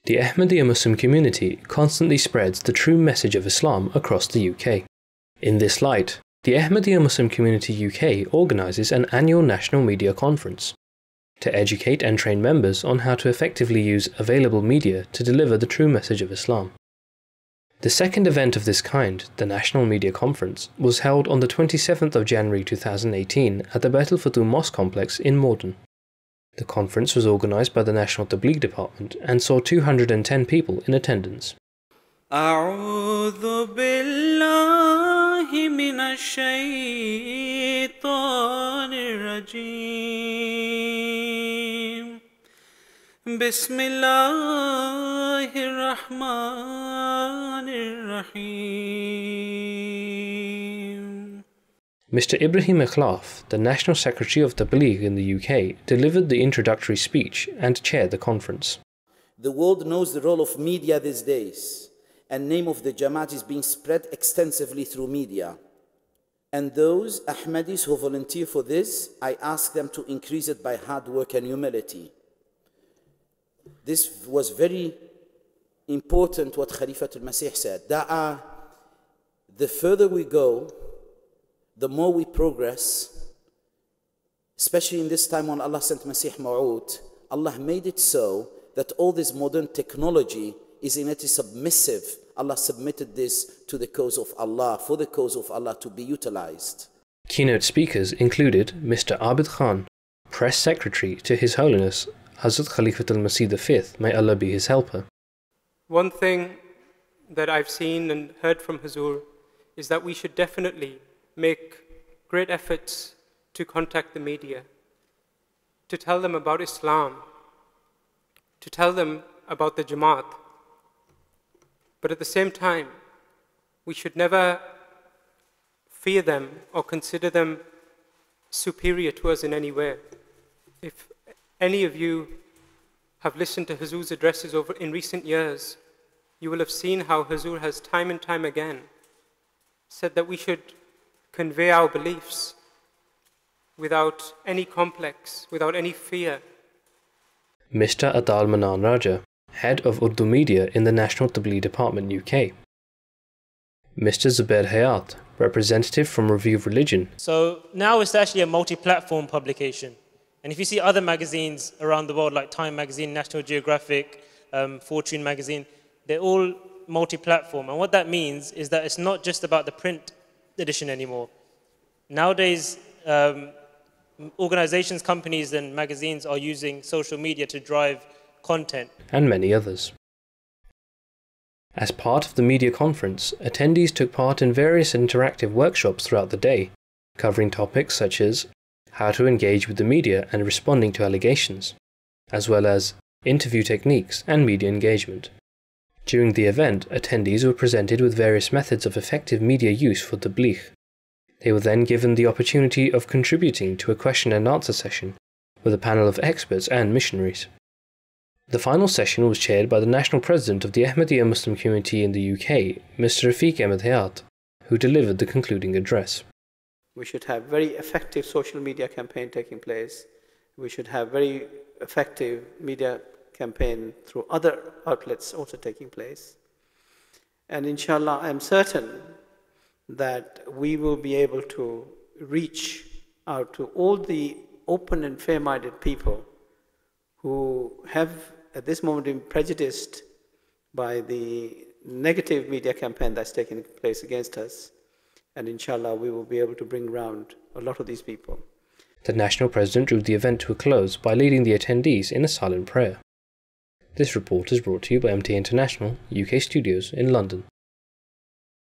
The Ahmadiyya Muslim community constantly spreads the true message of Islam across the UK. In this light, the Ahmadiyya Muslim Community UK organises an annual national media conference to educate and train members on how to effectively use available media to deliver the true message of Islam. The second event of this kind, the National Media Conference, was held on the 27th of January 2018 at the Beit al-Futuh Mosque Complex in Morden. The conference was organised by the National Tabligh Department and saw 210 people in attendance. أعوذ بالله من الشيطان الرجيم بسم الله الرحمن الرحيم. Mr. Ibrahim Akhlaf, the National Secretary of Tabligh in the UK, delivered the introductory speech and chaired the conference. The world knows the role of media these days, and name of the Jamaat is being spread extensively through media. And those Ahmadis who volunteer for this, I ask them to increase it by hard work and humility. This was very important what Khalifatul Masih said. The further we go, the more we progress, especially in this time when Allah sent Masih Ma'ud, Allah made it so that all this modern technology is in it submissive. Allah submitted this to the cause of Allah, for the cause of Allah to be utilized. Keynote speakers included Mr. Abid Khan, Press Secretary to His Holiness Hazrat Khalifatul Masih V, may Allah be his helper. One thing that I've seen and heard from Huzur is that we should definitely make great efforts to contact the media, to tell them about Islam, to tell them about the Jamaat. But at the same time, we should never fear them or consider them superior to us in any way. If any of you have listened to Huzur's addresses in recent years, you will have seen how Huzur has time and time again said that we should convey our beliefs without any complex, without any fear. Mr. Adal Manan Raja, Head of Urdu Media in the National Tabligh Department UK. Mr. Zubair Hayat, Representative from Review of Religion. So now it's actually a multi-platform publication. And if you see other magazines around the world like Time Magazine, National Geographic, Fortune Magazine, they're all multi-platform. And what that means is that it's not just about the print edition anymore. Nowadays, organizations, companies and magazines are using social media to drive content. And many others. As part of the media conference, attendees took part in various interactive workshops throughout the day, covering topics such as how to engage with the media and responding to allegations, as well as interview techniques and media engagement. During the event, attendees were presented with various methods of effective media use for Tabligh. They were then given the opportunity of contributing to a question and answer session with a panel of experts and missionaries. The final session was chaired by the National President of the Ahmadiyya Muslim Community in the UK, Mr. Rafiq Ahmed Hayat, who delivered the concluding address. We should have very effective social media campaign taking place. We should have very effective media campaign through other outlets also taking place. And inshallah, I'm certain that we will be able to reach out to all the open and fair-minded people who have at this moment been prejudiced by the negative media campaign that's taking place against us. And inshallah, we will be able to bring around a lot of these people. The National President drew the event to a close by leading the attendees in a silent prayer. This report is brought to you by MT International, UK Studios in London.